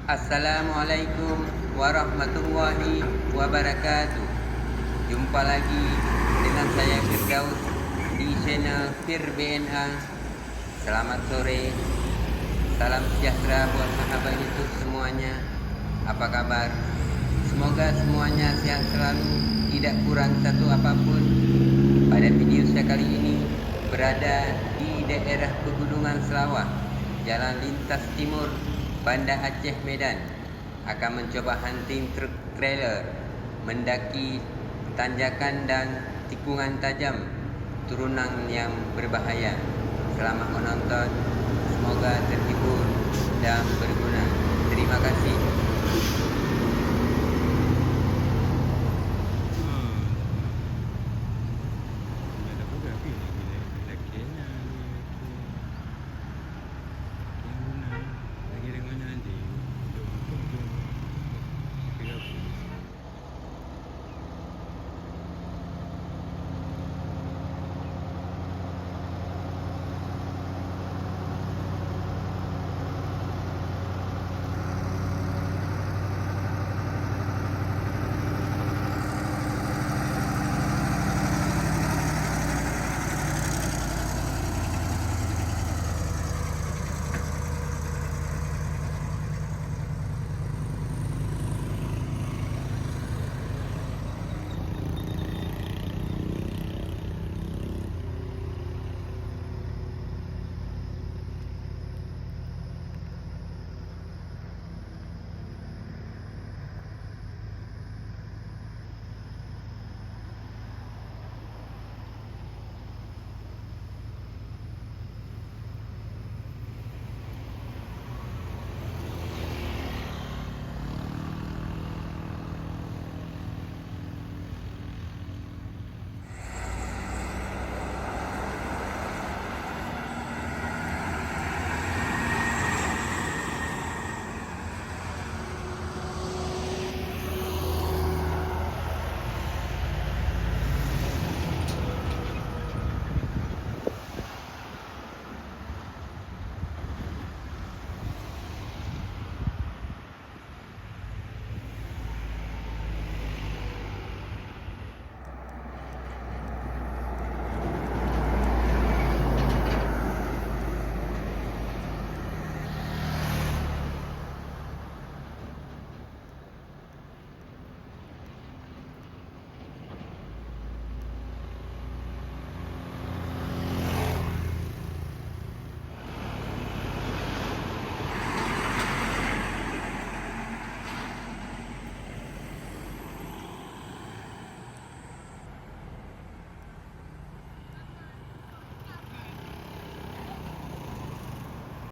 Assalamualaikum warahmatullahi wabarakatuh. Jumpa lagi dengan saya Firdaus di channel Fir BNA. Selamat sore. Salam sejahtera buat sahabat YouTube semuanya. Apa kabar? Semoga semuanya sehat selalu, tidak kurang satu apapun. Pada video saya kali ini berada di daerah Pegunungan Selawah, Jalan Lintas Timur, Banda Aceh, Medan. Akan mencoba hunting truk trailer mendaki tanjakan dan tikungan tajam, turunan yang berbahaya. Selamat menonton, semoga terhibur dan berguna.